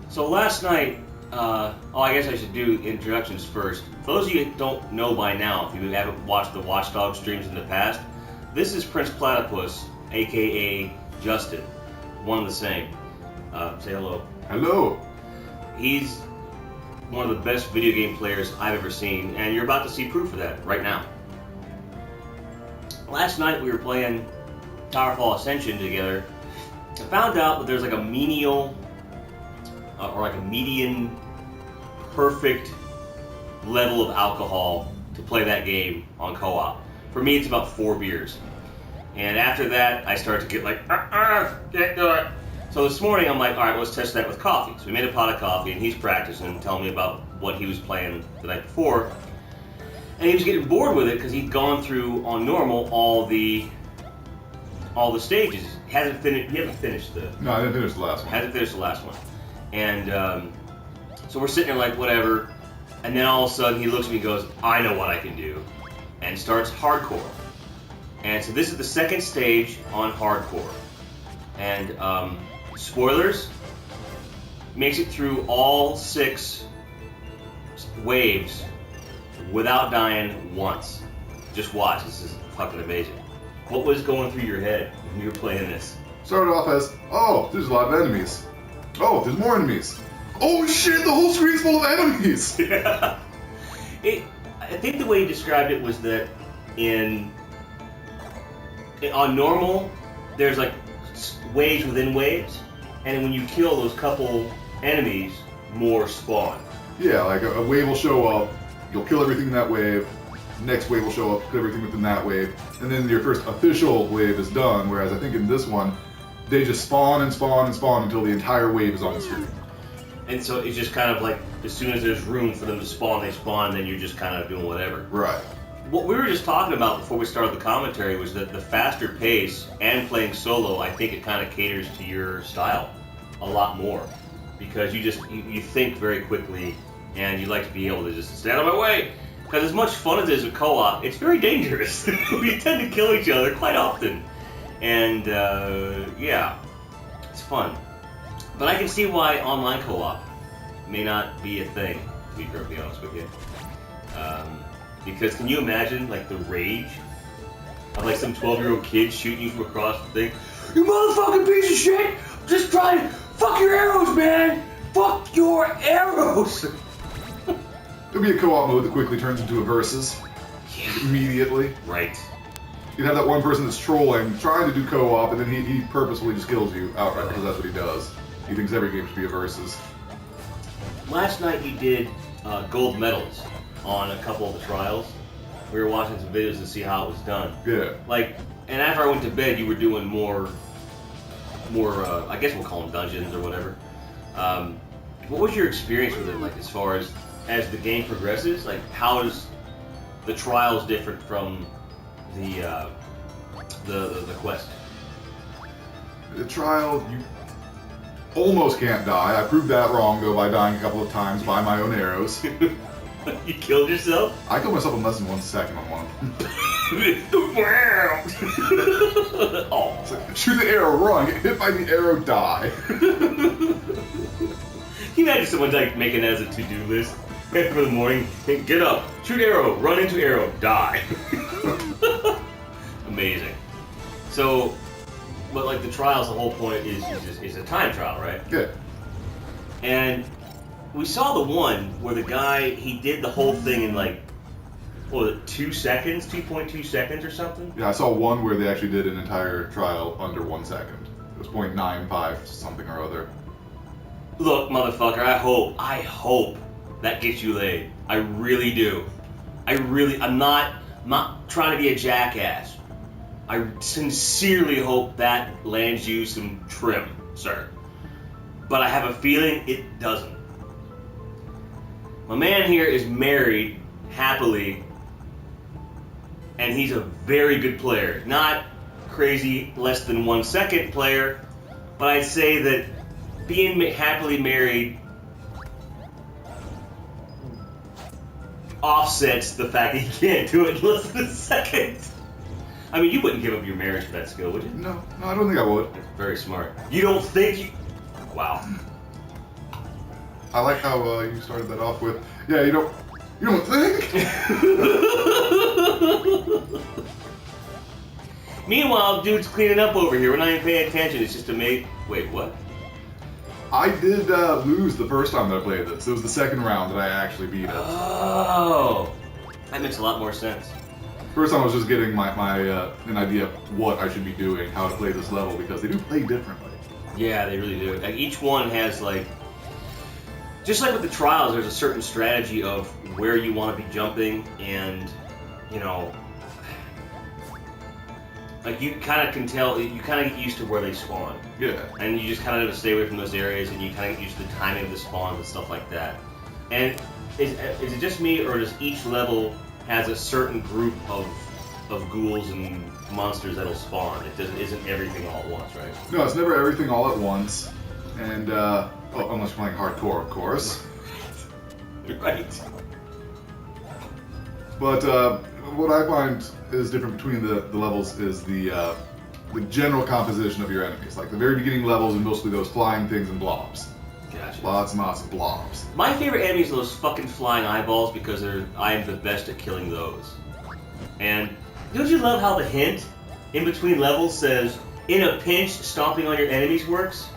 So last night, I guess I should do introductions first. For those of you who don't know by now, if you haven't watched the Watchdog streams in the past, this is Prince.Platypus, aka Justin, one and the same. Say hello. Hello. He's one of the best video game players I've ever seen, and you're about to see proof of that right now. Last night we were playing Towerfall Ascension together. I found out that there's like a menial or like a median perfect level of alcohol to play that game on co-op. For me, it's about 4 beers. And after that, I start to get like, can't do it. So this morning, I'm like, all right, let's test that with coffee. So we made a pot of coffee, and he's practicing, telling me about what he was playing the night before. And he was getting bored with it because he'd gone through on normal all the stages. He hasn't finished the. No, I didn't finish the last one. Hasn't finished the last one. And so we're sitting there like, whatever. And then all of a sudden he looks at me and goes, I know what I can do. And starts hardcore. And so this is the second stage on hardcore. And spoilers, makes it through all 6 waves without dying once. Just watch, this is fucking amazing. What was going through your head when you were playing this? Started off as, oh, there's a lot of enemies. Oh, there's more enemies. Oh shit, the whole screen's full of enemies! Yeah. I think the way he described it was that on normal, there's like waves within waves, and when you kill those couple enemies, more spawn. Yeah, like a wave will show up, you'll kill everything in that wave, next wave will show up, kill everything within that wave, and then your first official wave is done, whereas I think in this one, they just spawn and spawn and spawn until the entire wave is on the screen. And so it's just kind of like, as soon as there's room for them to spawn, they spawn, and then you're just kind of doing whatever. Right. What we were just talking about before we started the commentary was that the faster pace and playing solo, I think it kind of caters to your style a lot more. Because you think very quickly, and you like to be able to just stay out of my way. Because as much fun as it is with co-op, it's very dangerous. We tend to kill each other quite often. And yeah, it's fun. But I can see why online co-op may not be a thing, to be perfectly honest with you. Because can you imagine like the rage of like some 12-year-old kid shooting you from across the thing? You motherfucking piece of shit! Just try to fuck your arrows, man! Fuck your arrows! There'll be a co-op mode that quickly turns into a versus. Yeah. Immediately. Right. You'd have that one person that's trolling, trying to do co-op, and then he purposefully just kills you outright because that's what he does. He thinks every game should be a versus. Last night we did gold medals on a couple of the trials. We were watching some videos to see how it was done. Yeah. Like, and after I went to bed, you were doing more. I guess we'll call them dungeons or whatever. What was your experience with it? Like, as far as the game progresses, like how is the trials different from the quest? The trial, you almost can't die. I proved that wrong, though, by dying a couple of times by my own arrows. You killed yourself? I killed myself in less than 1 second on one. Oh. So, shoot the arrow, run, get hit by the arrow, die. Can you imagine someone like making that as a to-do list for the morning? Get up, shoot arrow, run into arrow, die. Amazing. So, but like the trials, the whole point is a time trial, right? Good. And we saw the one where the guy, he did the whole thing in like, what was it, 2 seconds, 2.2 seconds or something? Yeah, I saw one where they actually did an entire trial under 1 second. It was 0.95 something or other. Look, motherfucker, I hope that gets you laid. I really do. I'm not trying to be a jackass. I sincerely hope that lands you some trim, sir. But I have a feeling it doesn't. My man here is married, happily, and he's a very good player. Not crazy, less than 1 second player, but I'd say that being happily married offsets the fact that he can't do it in less than a second. I mean, you wouldn't give up your marriage for that skill, would you? No, I don't think I would. That's very smart. You don't think you... Wow. I like how you started that off with, yeah, you don't think? Meanwhile, dude's cleaning up over here. We're not even paying attention. It's just a mate. Wait, what? I did lose the first time that I played this. It was the second round that I actually beat it. Oh, that makes a lot more sense. First time I was just getting my an idea of what I should be doing, how to play this level, because they do play differently. Yeah, they really do. Like, each one has, like, just like with the trials, there's a certain strategy of where you want to be jumping, and, you know, like, you kind of can tell, you kind of get used to where they spawn. Yeah. And you just kind of have to stay away from those areas, and you kind of get used to the timing of the spawns and stuff like that. And is it just me, or does each level has a certain group of ghouls and monsters that'll spawn? Isn't everything all at once, right? No, it's never everything all at once. And, unless you're playing hardcore, of course. Right. But what I find is different between the levels is the general composition of your enemies. Like the very beginning levels are mostly those flying things and blobs. Gotcha. Lots and lots of blobs. My favorite enemies are those fucking flying eyeballs because I am the best at killing those. And don't you love how the hint in between levels says, in a pinch, stomping on your enemies works?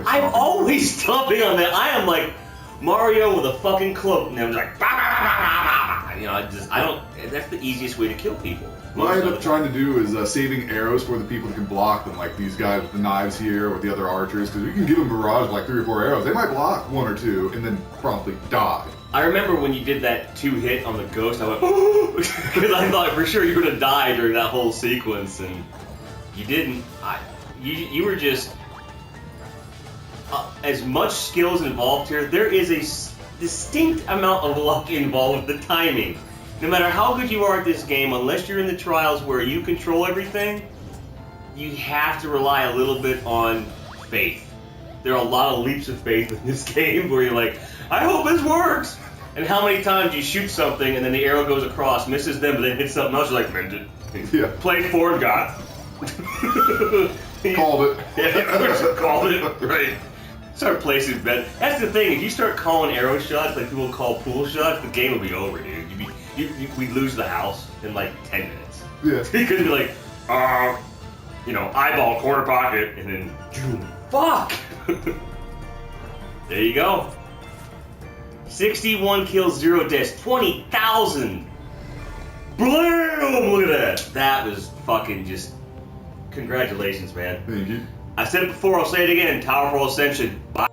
I'm always stomping on that. I am like Mario with a fucking cloak, and I'm like, bah, bah, bah, bah, bah. You know, I don't. That's the easiest way to kill people. What I end up trying to do is saving arrows for the people that can block them, like these guys with the knives here, or the other archers, because you can give them barrage of like 3 or 4 arrows. They might block 1 or 2 and then promptly die. I remember when you did that 2-hit on the ghost, I went, because I thought for sure you were gonna die during that whole sequence, and you didn't. You were just. As much skill is involved here, there is a distinct amount of luck involved with the timing. No matter how good you are at this game, unless you're in the trials where you control everything, you have to rely a little bit on faith. There are a lot of leaps of faith in this game where you're like, I hope this works! And how many times you shoot something and then the arrow goes across, misses them, but then hits something else, you're like, meant it. Yeah. Played for and got. Called it. Yeah, called it. Right. Start placing bets. That's the thing. If you start calling arrow shots like people call pool shots, the game will be over, dude. We'd lose the house in like 10 minutes. Yeah. Because you're like, eyeball, corner pocket, and then, fuck! There you go. 61 kills, 0 deaths, 20,000! Blam! Look at that. That was fucking just, congratulations, man. Thank you. I said it before, I'll say it again. Towerfall Ascension. Bye.